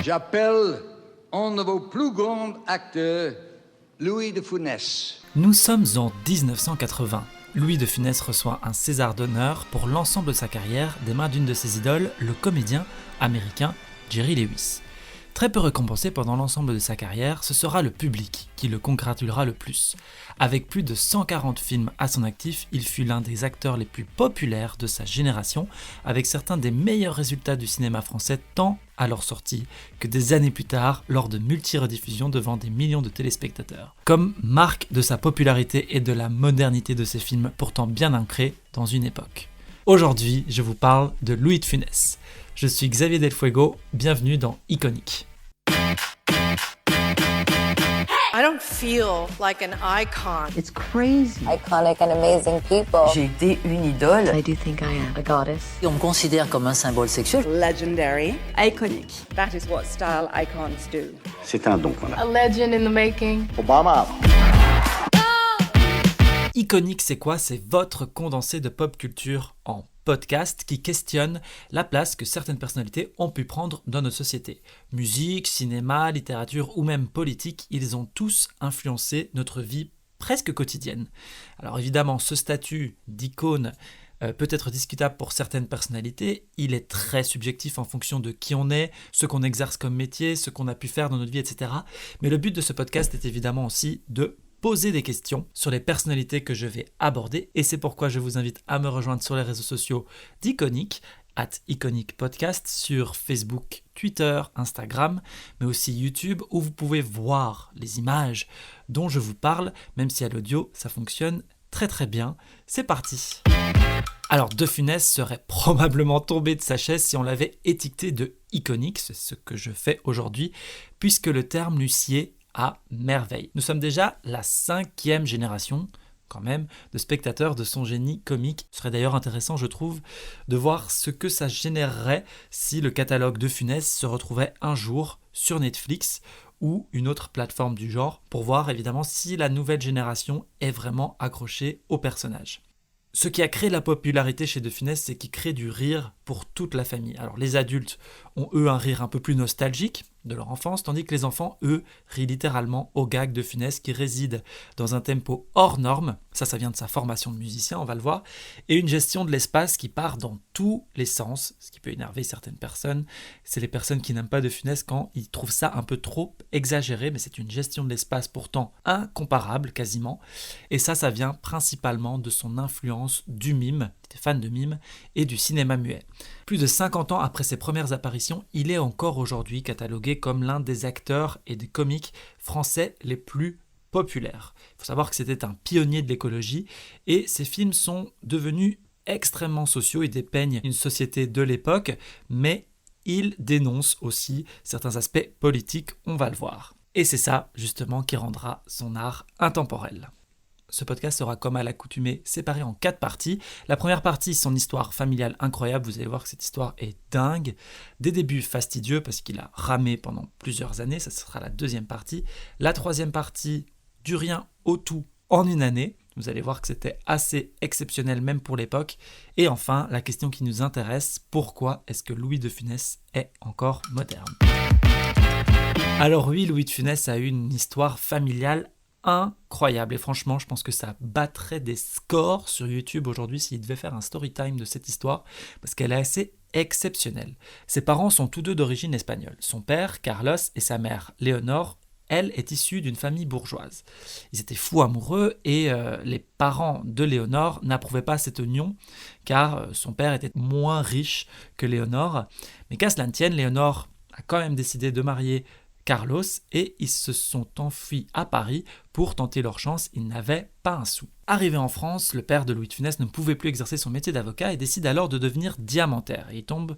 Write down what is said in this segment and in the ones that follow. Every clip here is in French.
J'appelle un de vos plus grands acteurs, Louis de Funès. Nous sommes en 1980. Louis de Funès reçoit un César d'honneur pour l'ensemble de sa carrière des mains d'une de ses idoles, le comédien américain Jerry Lewis. Très peu récompensé pendant l'ensemble de sa carrière, ce sera le public qui le congratulera le plus. Avec plus de 140 films à son actif, il fut l'un des acteurs les plus populaires de sa génération, avec certains des meilleurs résultats du cinéma français tant à leur sortie que des années plus tard lors de multi-rediffusions devant des millions de téléspectateurs. Comme marque de sa popularité et de la modernité de ses films pourtant bien ancrés dans une époque. Aujourd'hui, je vous parle de Louis de Funès. Je suis Xavier Del Fuego, bienvenue dans Iconic. I don't feel like an icon. It's crazy. Iconic and amazing people. J'ai été une idole. I do think I am a goddess. On me considère comme un symbole sexuel. Legendary. Iconic. That is what style icons do. C'est un don qu'on a. A legend in the making. Obama. Iconic, c'est quoi ? C'est votre condensé de pop culture en podcast qui questionne la place que certaines personnalités ont pu prendre dans notre société. Musique, cinéma, littérature ou même politique, ils ont tous influencé notre vie presque quotidienne. Alors évidemment, ce statut d'icône peut être discutable pour certaines personnalités, il est très subjectif en fonction de qui on est, ce qu'on exerce comme métier, ce qu'on a pu faire dans notre vie, etc. Mais le but de ce podcast est évidemment aussi de poser des questions sur les personnalités que je vais aborder et c'est pourquoi je vous invite à me rejoindre sur les réseaux sociaux d'Iconic, @IconicPodcast sur Facebook, Twitter, Instagram, mais aussi YouTube où vous pouvez voir les images dont je vous parle, même si à l'audio ça fonctionne très très bien. C'est parti. Alors De Funès serait probablement tombé de sa chaise si on l'avait étiqueté de iconique, c'est ce que je fais aujourd'hui, puisque le terme lui sied à merveille. Nous sommes déjà la 5e génération, quand même, de spectateurs de son génie comique. Ce serait d'ailleurs intéressant, je trouve, de voir ce que ça générerait si le catalogue de Funès se retrouvait un jour sur Netflix ou une autre plateforme du genre, pour voir évidemment si la nouvelle génération est vraiment accrochée au personnage. Ce qui a créé la popularité chez De Funès, c'est qu'il crée du rire pour toute la famille. Alors les adultes ont eux un rire un peu plus nostalgique de leur enfance, tandis que les enfants, eux, rient littéralement aux gags de Funès qui résident dans un tempo hors norme, ça vient de sa formation de musicien, on va le voir, et une gestion de l'espace qui part dans tous les sens, ce qui peut énerver certaines personnes. C'est les personnes qui n'aiment pas De Funès quand ils trouvent ça un peu trop exagéré, mais c'est une gestion de l'espace pourtant incomparable quasiment, et ça vient principalement de son influence du mime, il était fan de mime, et du cinéma muet. Plus de 50 ans après ses premières apparitions, il est encore aujourd'hui catalogué comme l'un des acteurs et des comiques français les plus populaires. Il faut savoir que c'était un pionnier de l'écologie et ses films sont devenus extrêmement sociaux et dépeignent une société de l'époque, mais il dénonce aussi certains aspects politiques, on va le voir. Et c'est ça justement qui rendra son art intemporel. Ce podcast sera comme à l'accoutumée séparé en 4 parties. La première partie, son histoire familiale incroyable. Vous allez voir que cette histoire est dingue. Des débuts fastidieux parce qu'il a ramé pendant plusieurs années. Ça sera la deuxième partie. La troisième partie, du rien au tout en une année. Vous allez voir que c'était assez exceptionnel même pour l'époque. Et enfin, la question qui nous intéresse, pourquoi est-ce que Louis de Funès est encore moderne ? Alors oui, Louis de Funès a eu une histoire familiale incroyable et franchement je pense que ça battrait des scores sur YouTube aujourd'hui s'il devait faire un story time de cette histoire parce qu'elle est assez exceptionnelle. Ses parents sont tous deux d'origine espagnole. Son père, Carlos, et sa mère, Léonore, elle est issue d'une famille bourgeoise. Ils étaient fous amoureux et les parents de Léonore n'approuvaient pas cette union car son père était moins riche que Léonore. Mais qu'à cela ne tienne, Léonore a quand même décidé de marier Carlos et ils se sont enfuis à Paris pour tenter leur chance, ils n'avaient pas un sou. Arrivé en France, le père de Louis de Funès ne pouvait plus exercer son métier d'avocat et décide alors de devenir diamantaire. Et il tombe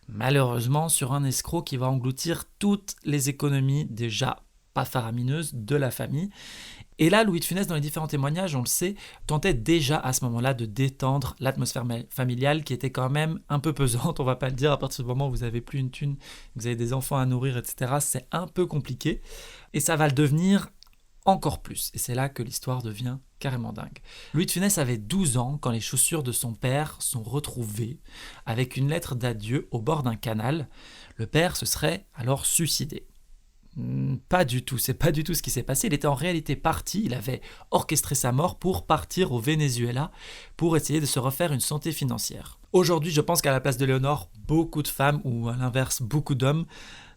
malheureusement sur un escroc qui va engloutir toutes les économies déjà pas faramineuses de la famille. Et là, Louis de Funès, dans les différents témoignages, on le sait, tentait déjà à ce moment-là de détendre l'atmosphère familiale qui était quand même un peu pesante, on va pas le dire, à partir du moment où vous avez plus une thune, vous avez des enfants à nourrir, etc., c'est un peu compliqué. Et ça va le devenir encore plus. Et c'est là que l'histoire devient carrément dingue. Louis de Funès avait 12 ans quand les chaussures de son père sont retrouvées avec une lettre d'adieu au bord d'un canal. Le père se serait alors suicidé. Pas du tout, c'est pas du tout ce qui s'est passé. Il était en réalité parti, il avait orchestré sa mort pour partir au Venezuela pour essayer de se refaire une santé financière. Aujourd'hui, je pense qu'à la place de Léonore, beaucoup de femmes, ou à l'inverse, beaucoup d'hommes,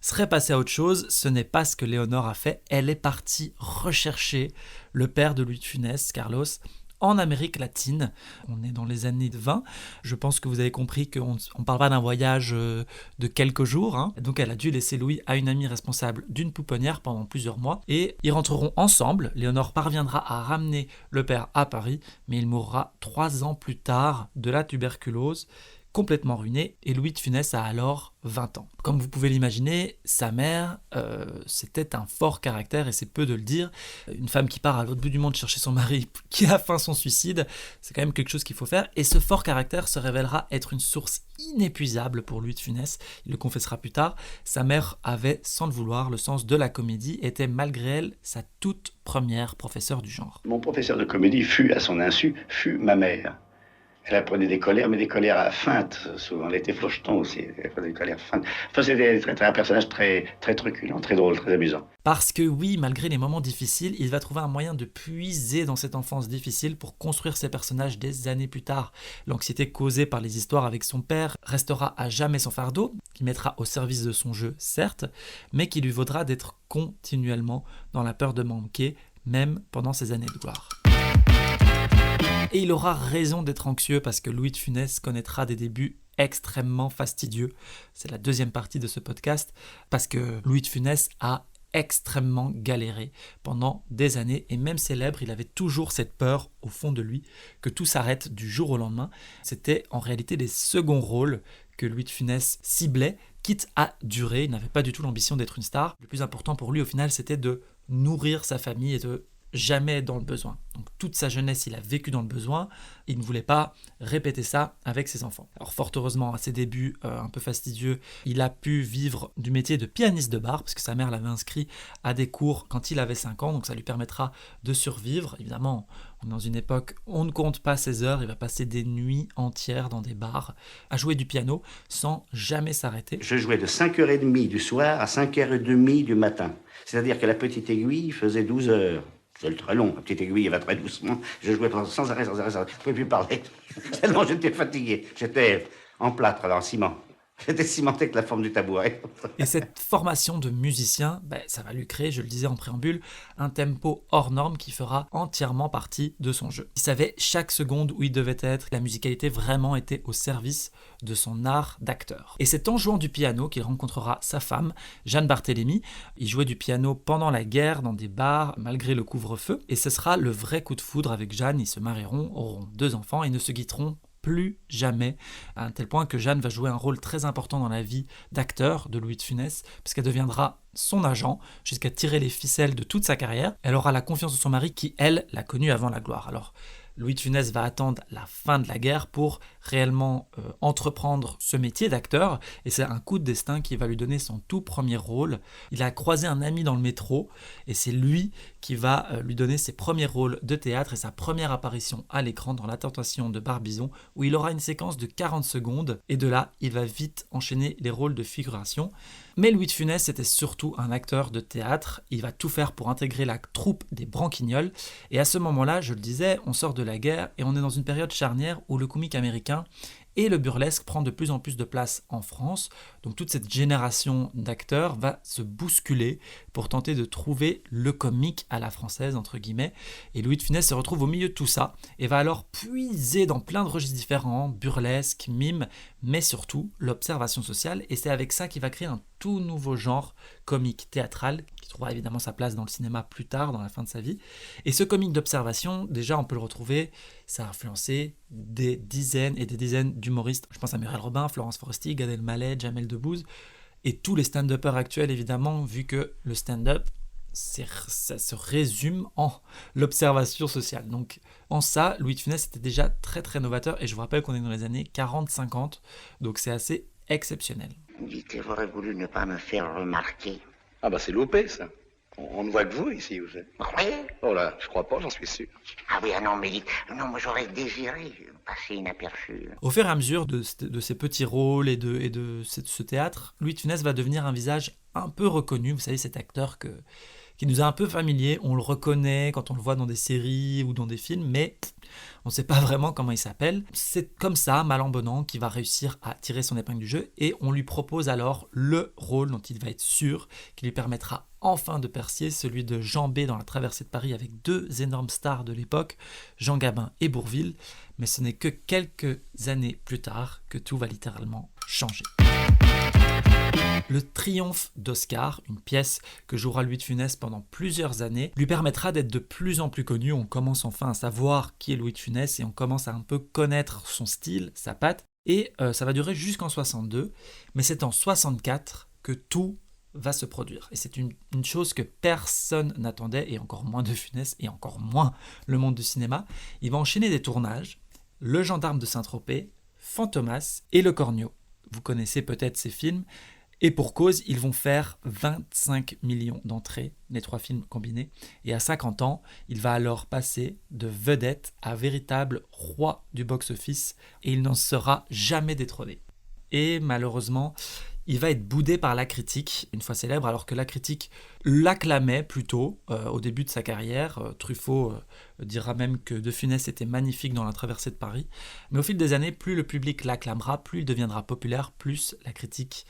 seraient passés à autre chose. Ce n'est pas ce que Léonore a fait. Elle est partie rechercher le père de Louis de Funès, Carlos, en Amérique latine. On est dans les années 20. Je pense que vous avez compris qu'on ne parle pas d'un voyage de quelques jours. Hein. Donc elle a dû laisser Louis à une amie responsable d'une pouponnière pendant plusieurs mois. Et ils rentreront ensemble. Léonore parviendra à ramener le père à Paris, mais il mourra 3 ans plus tard de la tuberculose, complètement ruiné, et Louis de Funès a alors 20 ans. Comme vous pouvez l'imaginer, sa mère, c'était un fort caractère, et c'est peu de le dire. Une femme qui part à l'autre bout du monde chercher son mari, qui a feint son suicide, c'est quand même quelque chose qu'il faut faire, et ce fort caractère se révélera être une source inépuisable pour Louis de Funès. Il le confessera plus tard. Sa mère avait, sans le vouloir, le sens de la comédie, était malgré elle sa toute première professeure du genre. Mon professeur de comédie fut, à son insu, fut ma mère. Elle apprenait des colères, mais des colères à feintes, souvent. Elle était flocheton aussi, elle apprenait des colères feintes. Enfin, c'était un personnage très truculent, très drôle, très amusant. Parce que oui, malgré les moments difficiles, il va trouver un moyen de puiser dans cette enfance difficile pour construire ses personnages des années plus tard. L'anxiété causée par les histoires avec son père restera à jamais son fardeau, qu'il mettra au service de son jeu, certes, mais qui lui vaudra d'être continuellement dans la peur de manquer, même pendant ses années de gloire. Et il aura raison d'être anxieux parce que Louis de Funès connaîtra des débuts extrêmement fastidieux. C'est la deuxième partie de ce podcast, parce que Louis de Funès a extrêmement galéré pendant des années, et même célèbre, il avait toujours cette peur au fond de lui que tout s'arrête du jour au lendemain. C'était en réalité les seconds rôles que Louis de Funès ciblait, quitte à durer. Il n'avait pas du tout l'ambition d'être une star. Le plus important pour lui au final, c'était de nourrir sa famille et de jamais être dans le besoin. Donc toute sa jeunesse, il a vécu dans le besoin. Il ne voulait pas répéter ça avec ses enfants. Alors fort heureusement, à ses débuts un peu fastidieux, il a pu vivre du métier de pianiste de bar, parce que sa mère l'avait inscrit à des cours quand il avait 5 ans, donc ça lui permettra de survivre. Évidemment, on est dans une époque où on ne compte pas ses heures, il va passer des nuits entières dans des bars à jouer du piano sans jamais s'arrêter. Je jouais de 5h30 du soir à 5h30 du matin. C'est-à-dire que la petite aiguille faisait 12 heures. C'est très long, la petite aiguille va très doucement. Je jouais sans arrêt. Je ne pouvais plus parler. Tellement j'étais fatigué. J'étais en plâtre, en ciment. J'étais cimenté avec la forme du tabouret. Et cette formation de musicien, ça va lui créer, je le disais en préambule, un tempo hors norme qui fera entièrement partie de son jeu. Il savait chaque seconde où il devait être. La musicalité vraiment était au service de son art d'acteur. Et c'est en jouant du piano qu'il rencontrera sa femme, Jeanne Barthélemy. Il jouait du piano pendant la guerre dans des bars, malgré le couvre-feu. Et ce sera le vrai coup de foudre avec Jeanne. Ils se marieront, auront 2 enfants et ne se quitteront plus jamais, à un tel point que Jeanne va jouer un rôle très important dans la vie d'acteur de Louis de Funès, puisqu'elle deviendra son agent jusqu'à tirer les ficelles de toute sa carrière. Elle aura la confiance de son mari qui, elle, l'a connu avant la gloire. Alors, Louis de Funès va attendre la fin de la guerre pour réellement entreprendre ce métier d'acteur, et c'est un coup de destin qui va lui donner son tout premier rôle. Il a croisé un ami dans le métro, et c'est lui qui va lui donner ses premiers rôles de théâtre et sa première apparition à l'écran dans La Tentation de Barbizon, où il aura une séquence de 40 secondes, et de là, il va vite enchaîner les rôles de figuration. Mais Louis de Funès était surtout un acteur de théâtre. Il va tout faire pour intégrer la troupe des Branquignoles. Et à ce moment-là, je le disais, on sort de la guerre et on est dans une période charnière où le comique américain et le burlesque prend de plus en plus de place en France. Donc toute cette génération d'acteurs va se bousculer pour tenter de trouver le comique à la française, entre guillemets. Et Louis de Funès se retrouve au milieu de tout ça et va alors puiser dans plein de registres différents, burlesque, mime, mais surtout l'observation sociale. Et c'est avec ça qu'il va créer un tout nouveau genre comique théâtral qui trouvera évidemment sa place dans le cinéma plus tard, dans la fin de sa vie. Et ce comique d'observation, déjà on peut le retrouver, ça a influencé des dizaines et des dizaines d'humoristes. Je pense à Muriel Robin, Florence Foresti, Gad Elmaleh, Jamel Debbouze et tous les stand-uppers actuels évidemment, vu que le stand-up, ça se résume en l'observation sociale. Donc en ça, Louis de Funès était déjà très très novateur et je vous rappelle qu'on est dans les années 40-50, donc c'est assez exceptionnel. Dites, j'aurais voulu ne pas me faire remarquer. Ah bah c'est loupé ça. On ne voit que vous ici, vous êtes. Oui. Oh là, je crois pas, j'en suis sûr. Ah oui, ah non, mais dites, non, moi j'aurais désiré passer inaperçu. Au fur et à mesure de ces petits rôles et de ce théâtre, Louis de Funès va devenir un visage un peu reconnu. Vous savez, cet acteur qui nous est un peu familier. On le reconnaît quand on le voit dans des séries ou dans des films, mais on ne sait pas vraiment comment il s'appelle. C'est comme ça, mal en bon an, qu'il va réussir à tirer son épingle du jeu et on lui propose alors le rôle dont il va être sûr, qui lui permettra enfin de percer, celui de Jean B dans La Traversée de Paris avec deux énormes stars de l'époque, Jean Gabin et Bourvil. Mais ce n'est que quelques années plus tard que tout va littéralement changer. Le triomphe d'Oscar, une pièce que jouera Louis de Funès pendant plusieurs années, lui permettra d'être de plus en plus connu. On commence enfin à savoir qui est Louis de Funès et on commence à un peu connaître son style, sa patte. Et ça va durer jusqu'en 62, mais c'est en 64 que tout va se produire. Et c'est une chose que personne n'attendait, et encore moins de Funès, et encore moins le monde du cinéma. Il va enchaîner des tournages, Le Gendarme de Saint-Tropez, Fantomas et Le Cornio. Vous connaissez peut-être ces films, et pour cause, ils vont faire 25 millions d'entrées, les trois films combinés. Et à 50 ans, il va alors passer de vedette à véritable roi du box-office, et il n'en sera jamais détrôné. Et malheureusement, il va être boudé par la critique, une fois célèbre, alors que la critique l'acclamait plutôt au début de sa carrière. Truffaut dira même que De Funès était magnifique dans La Traversée de Paris. Mais au fil des années, plus le public l'acclamera, plus il deviendra populaire, plus la critique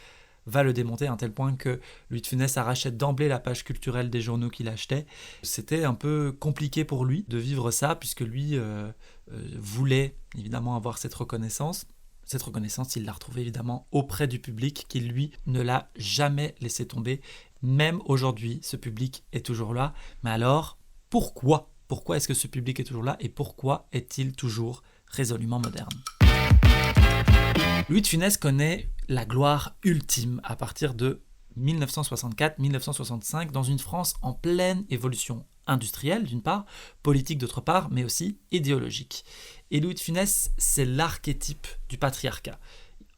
va le démonter, à un tel point que Louis de Funès arrachait d'emblée la page culturelle des journaux qu'il achetait. C'était un peu compliqué pour lui de vivre ça, puisque lui voulait évidemment avoir cette reconnaissance. Cette reconnaissance, il l'a retrouvée évidemment auprès du public qui, lui, ne l'a jamais laissé tomber. Même aujourd'hui, ce public est toujours là. Mais alors, pourquoi ? Pourquoi est-ce que ce public est toujours là et pourquoi est-il toujours résolument moderne ? Louis de Funès connaît la gloire ultime à partir de 1964-1965 dans une France en pleine évolution industrielle d'une part, politique d'autre part, mais aussi idéologique. Et Louis de Funès, c'est l'archétype du patriarcat.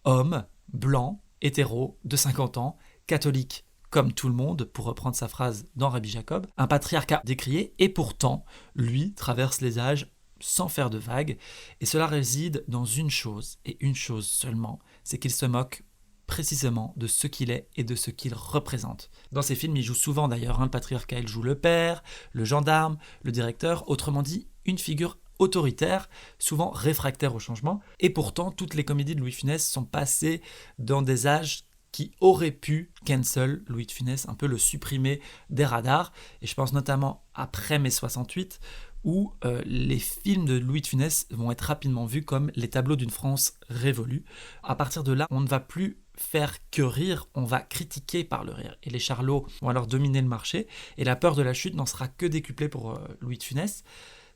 Homme, blanc, hétéro, de 50 ans, catholique comme tout le monde, pour reprendre sa phrase dans Rabbi Jacob, un patriarcat décrié, et pourtant, lui traverse les âges sans faire de vagues, et cela réside dans une chose, et une chose seulement, c'est qu'il se moque précisément de ce qu'il est et de ce qu'il représente. Dans ses films, il joue souvent d'ailleurs le patriarcat, il joue le père, le gendarme, le directeur, autrement dit, une figure autoritaire, souvent réfractaire au changement, et pourtant, toutes les comédies de Louis de Funès sont passées dans des âges qui auraient pu cancel Louis de Funès, un peu le supprimer des radars, et je pense notamment après mai 68, où les films de Louis de Funès vont être rapidement vus comme les tableaux d'une France révolue. À partir de là, on ne va plus faire que rire, on va critiquer par le rire. Et les charlots vont alors dominer le marché, et la peur de la chute n'en sera que décuplée pour Louis de Funès.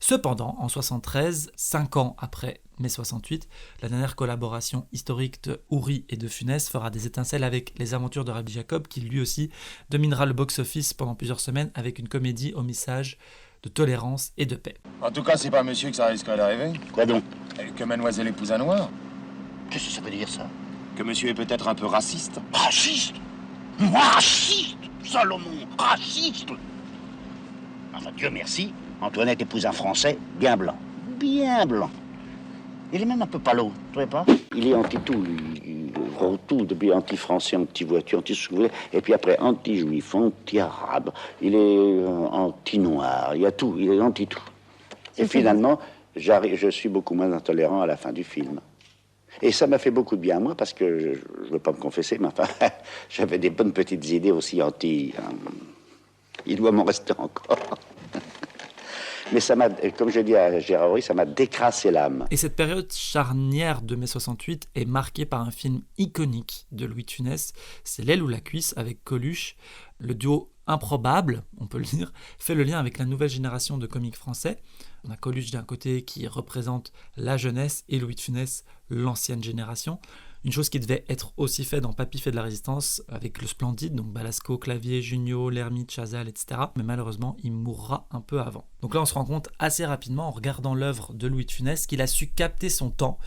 Cependant, en 73, 5 ans après mai 68, la dernière collaboration historique de Houry et de Funès fera des étincelles avec Les Aventures de Rabbi Jacob, qui lui aussi dominera le box-office pendant plusieurs semaines avec une comédie au message de tolérance et de paix. En tout cas, c'est pas monsieur que ça risquerait d'arriver. Quoi donc? Que mademoiselle épouse un noir. Qu'est-ce que ça veut dire, ça? Que monsieur est peut-être un peu raciste. Raciste? Moi, raciste? Salomon, raciste? Enfin, Dieu merci, Antoinette épouse un Français bien blanc. Bien blanc. Il est même un peu palo, tu trouvez pas? Il est anti-tout, lui. Tout, depuis anti-français, anti-voiture, anti-souvenir, et puis après anti-juif, anti-arabe. Il est anti-noir, il y a tout, il est anti-tout. Et finalement, je suis beaucoup moins intolérant à la fin du film. Et ça m'a fait beaucoup de bien à moi, parce que, je ne veux pas me confesser, mais enfin, j'avais des bonnes petites idées aussi anti... il doit m'en rester encore. Mais ça m'a, comme je dis à Gérard Houry, ça m'a décrassé l'âme. Et cette période charnière de mai 68 est marquée par un film iconique de Louis de Funès, c'est L'aile ou la cuisse avec Coluche. Le duo improbable, on peut le dire, fait le lien avec la nouvelle génération de comiques français. On a Coluche d'un côté qui représente la jeunesse et Louis de Funès l'ancienne génération. Une chose qui devait être aussi faite dans Papy fait de la résistance avec le Splendide, donc Balasco, Clavier, Junio, L'Ermite, Chazal, etc. Mais malheureusement, il mourra un peu avant. Donc là, on se rend compte assez rapidement en regardant l'œuvre de Louis de Funès qu'il a su capter son temps.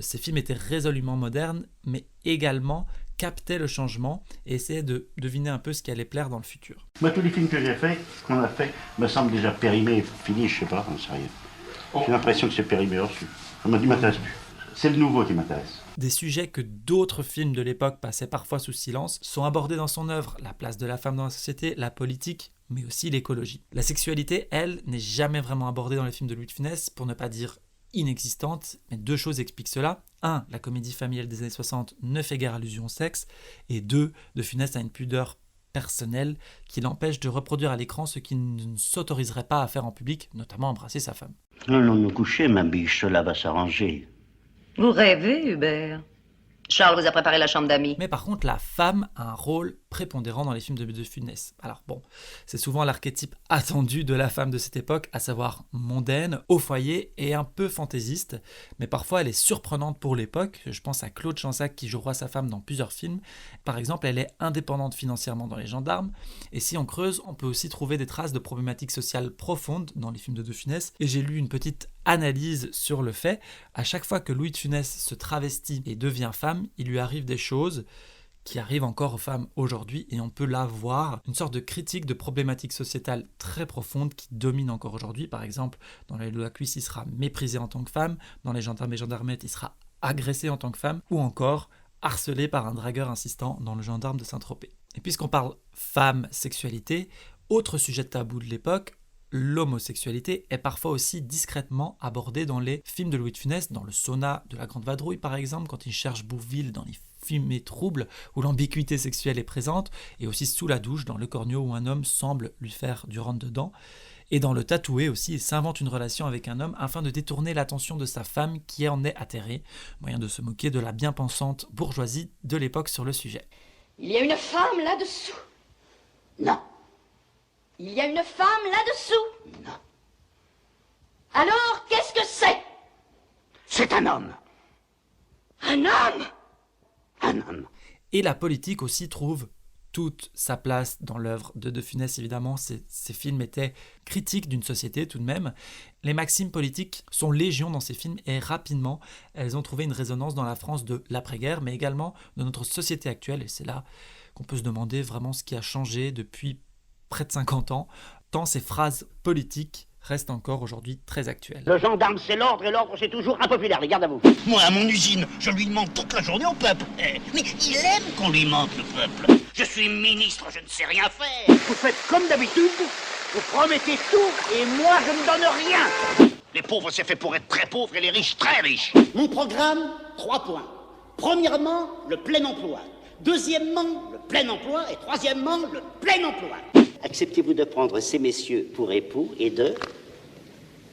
Ses films étaient résolument modernes, mais également captait le changement et essayait de deviner un peu ce qui allait plaire dans le futur. Moi, tous les films que j'ai faits, qu'on a fait, me semblent déjà périmés, finis, je sais pas, j'en sais rien. J'ai l'impression que c'est périmé reçu. Ça ne m'intéresse plus. C'est le nouveau qui m'intéresse. Des sujets que d'autres films de l'époque passaient parfois sous silence sont abordés dans son œuvre, la place de la femme dans la société, la politique, mais aussi l'écologie. La sexualité, elle, n'est jamais vraiment abordée dans les films de Louis de Funès, pour ne pas dire inexistante, mais 2 choses expliquent cela. 1. La comédie familiale des années 60 ne fait guère allusion au sexe, et 2. De Funès a une pudeur personnelle qui l'empêche de reproduire à l'écran ce qu'il ne s'autoriserait pas à faire en public, notamment embrasser sa femme. Allons nous coucher, ma biche, cela va s'arranger. Vous rêvez, Hubert. Charles vous a préparé la chambre d'amis. Mais par contre, la femme a un rôle prépondérant dans les films de Funès. Alors bon, c'est souvent l'archétype attendu de la femme de cette époque, à savoir mondaine, au foyer et un peu fantaisiste, mais parfois elle est surprenante pour l'époque. Je pense à Claude Chansac qui jouera sa femme dans plusieurs films. Par exemple, elle est indépendante financièrement dans Les Gendarmes, et si on creuse, on peut aussi trouver des traces de problématiques sociales profondes dans les films de Funès, et j'ai lu une petite analyse sur le fait. À chaque fois que Louis de Funès se travestit et devient femme, il lui arrive des choses qui arrivent encore aux femmes aujourd'hui, et on peut là voir une sorte de critique de problématiques sociétales très profondes qui dominent encore aujourd'hui. Par exemple, dans Les Loups à cuisse, il sera méprisé en tant que femme, dans Les Gendarmes et Gendarmettes, il sera agressé en tant que femme, ou encore harcelé par un dragueur insistant dans Le Gendarme de Saint-Tropez. Et puisqu'on parle femme, sexualité, autre sujet tabou de l'époque, l'homosexualité est parfois aussi discrètement abordée dans les films de Louis de Funès, dans Le Sauna de la Grande Vadrouille par exemple, quand il cherche Bouville dans Les Fumées Troubles, où l'ambiguïté sexuelle est présente, et aussi Sous la douche dans Le Corneau, où un homme semble lui faire du rentre-dedans. Et dans Le Tatoué aussi, il s'invente une relation avec un homme afin de détourner l'attention de sa femme qui en est atterrée, moyen de se moquer de la bien-pensante bourgeoisie de l'époque sur le sujet. Il y a une femme là-dessous. Non. Il y a une femme là-dessous. Non. Alors, qu'est-ce que c'est? C'est un homme. Un homme? Un homme. Et la politique aussi trouve toute sa place dans l'œuvre de Funès, évidemment. Ces films étaient critiques d'une société tout de même. Les maximes politiques sont légion dans ces films et rapidement, elles ont trouvé une résonance dans la France de l'après-guerre, mais également de notre société actuelle. Et c'est là qu'on peut se demander vraiment ce qui a changé depuis près de 50 ans, tant ces phrases politiques restent encore aujourd'hui très actuelles. Le gendarme, c'est l'ordre, et l'ordre, c'est toujours impopulaire. Les gardes à vous. Moi, à mon usine, je lui demande toute la journée au peuple. Mais il aime qu'on lui mente, le peuple. Je suis ministre, je ne sais rien faire. Vous faites comme d'habitude, vous promettez tout, et moi, je ne donne rien. Les pauvres, c'est fait pour être très pauvres, et les riches, très riches. Mon programme, 3 points. Premièrement, le plein emploi. Deuxièmement, le plein emploi. Et troisièmement, le plein emploi. Acceptez-vous de prendre ces messieurs pour époux et de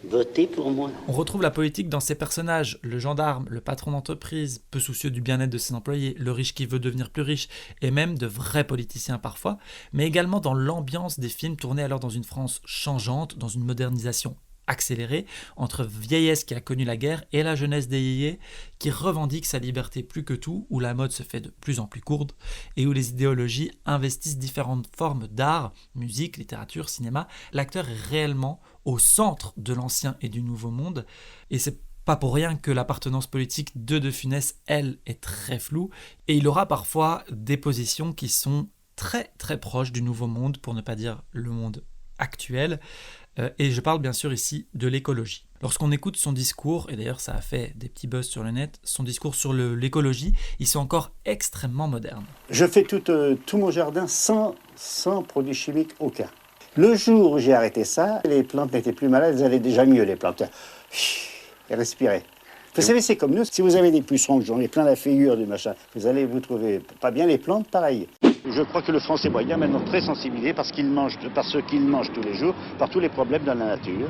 voter pour moi? On retrouve la politique dans ces personnages, le gendarme, le patron d'entreprise, peu soucieux du bien-être de ses employés, le riche qui veut devenir plus riche, et même de vrais politiciens parfois, mais également dans l'ambiance des films tournés alors dans une France changeante, dans une modernisation accélérée, entre vieillesse qui a connu la guerre et la jeunesse des yéyés qui revendique sa liberté plus que tout, où la mode se fait de plus en plus courte et où les idéologies investissent différentes formes d'art, musique, littérature, cinéma. L'acteur est réellement au centre de l'ancien et du nouveau monde, et c'est pas pour rien que l'appartenance politique de Funès, elle, est très floue, et il aura parfois des positions qui sont très très proches du nouveau monde, pour ne pas dire le monde actuel. Et je parle bien sûr ici de l'écologie. Lorsqu'on écoute son discours, et d'ailleurs ça a fait des petits buzz sur le net, son discours sur l'écologie, ils sont encore extrêmement modernes. Je fais tout mon jardin sans produits chimiques aucun. Le jour où j'ai arrêté ça, les plantes n'étaient plus malades, elles allaient déjà mieux, les plantes. Elles respiraient. Vous savez, c'est comme nous, si vous avez des pucerons, j'en ai plein la figure du machin, vous allez vous trouver pas bien, les plantes, pareil. Je crois que le Français moyen est maintenant très sensibilisé parce ce qu'il mange tous les jours, par tous les problèmes dans la nature.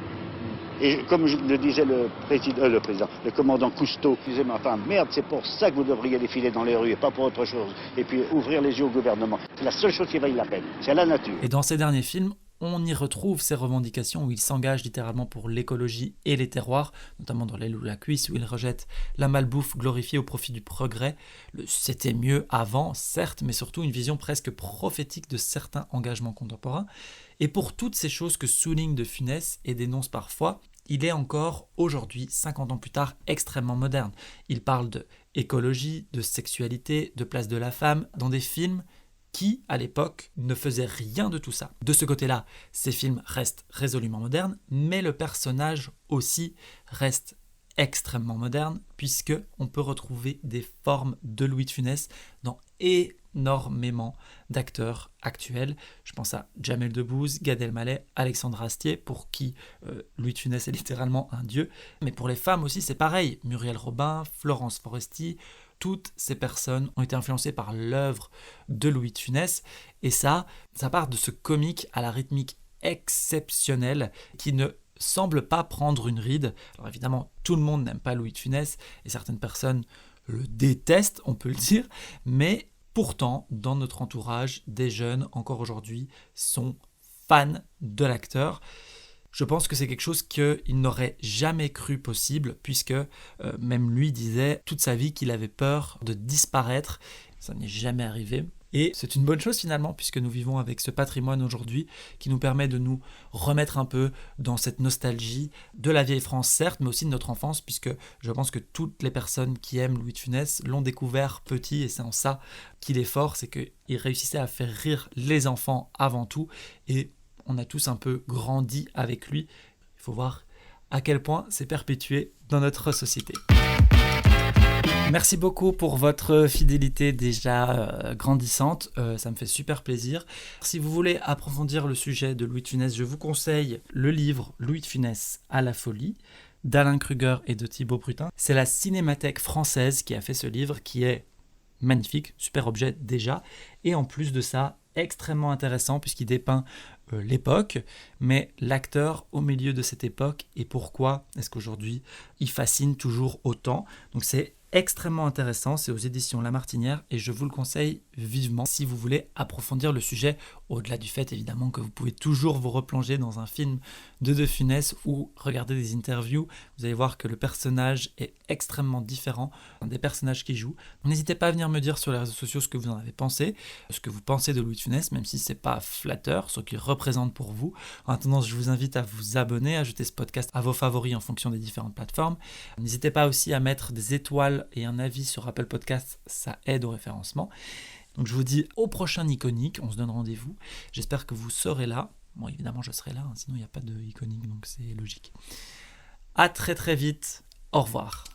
Et comme le disait le commandant Cousteau, il disait, mais enfin, merde, c'est pour ça que vous devriez défiler dans les rues et pas pour autre chose. Et puis ouvrir les yeux au gouvernement. C'est la seule chose qui vaille la peine, c'est la nature. Et dans ces derniers films, on y retrouve ces revendications où il s'engage littéralement pour l'écologie et les terroirs, notamment dans Les Loups à la cuisse, où il rejette la malbouffe glorifiée au profit du progrès. C'était mieux avant, certes, mais surtout une vision presque prophétique de certains engagements contemporains. Et pour toutes ces choses que souligne de Funès et dénonce parfois, il est encore aujourd'hui, 50 ans plus tard, extrêmement moderne. Il parle de écologie, de sexualité, de place de la femme, dans des films qui, à l'époque, ne faisaient rien de tout ça. De ce côté-là, ces films restent résolument modernes, mais le personnage aussi reste extrêmement moderne, puisque on peut retrouver des formes de Louis de Funès dans énormément d'acteurs actuels. Je pense à Jamel Debbouze, Gad Elmaleh, Alexandre Astier, pour qui Louis de Funès est littéralement un dieu. Mais pour les femmes aussi, c'est pareil. Muriel Robin, Florence Foresti, toutes ces personnes ont été influencées par l'œuvre de Louis de Funès. Et ça part de ce comique à la rythmique exceptionnelle qui ne semble pas prendre une ride. Alors évidemment, tout le monde n'aime pas Louis de Funès et certaines personnes le détestent, on peut le dire, mais pourtant, dans notre entourage, des jeunes, encore aujourd'hui, sont fans de l'acteur. Je pense que c'est quelque chose qu'il n'aurait jamais cru possible, puisque même lui disait toute sa vie qu'il avait peur de disparaître. Ça n'est jamais arrivé. Et c'est une bonne chose finalement, puisque nous vivons avec ce patrimoine aujourd'hui qui nous permet de nous remettre un peu dans cette nostalgie de la vieille France, certes, mais aussi de notre enfance, puisque je pense que toutes les personnes qui aiment Louis de Funès l'ont découvert petit, et c'est en ça qu'il est fort, c'est qu'il réussissait à faire rire les enfants avant tout, et on a tous un peu grandi avec lui. Il faut voir à quel point c'est perpétué dans notre société. Merci beaucoup pour votre fidélité déjà grandissante, ça me fait super plaisir. Si vous voulez approfondir le sujet de Louis de Funès, je vous conseille le livre Louis de Funès à la folie d'Alain Kruger et de Thibaut Brutin. C'est la Cinémathèque française qui a fait ce livre qui est magnifique, super objet déjà, et en plus de ça, extrêmement intéressant puisqu'il dépeint l'époque, mais l'acteur au milieu de cette époque et pourquoi est-ce qu'aujourd'hui il fascine toujours autant. Donc c'est extrêmement intéressant, c'est aux éditions La Martinière et je vous le conseille vivement si vous voulez approfondir le sujet, au-delà du fait évidemment que vous pouvez toujours vous replonger dans un film de Funès ou regarder des interviews. Vous allez voir que le personnage est extrêmement différent des personnages qui jouent. N'hésitez pas à venir me dire sur les réseaux sociaux ce que vous en avez pensé, ce que vous pensez de Louis de Funès, même si c'est pas flatteur, ce qu'il représente pour vous. En attendant, je vous invite à vous abonner, à ajouter ce podcast à vos favoris en fonction des différentes plateformes. N'hésitez pas aussi à mettre des étoiles et un avis sur Apple Podcast, ça aide au référencement. Donc je vous dis au prochain Iconique, on se donne rendez-vous. J'espère que vous serez là. Bon, évidemment, je serai là, hein, sinon il n'y a pas de Iconique, donc c'est logique. À très très vite. Au revoir.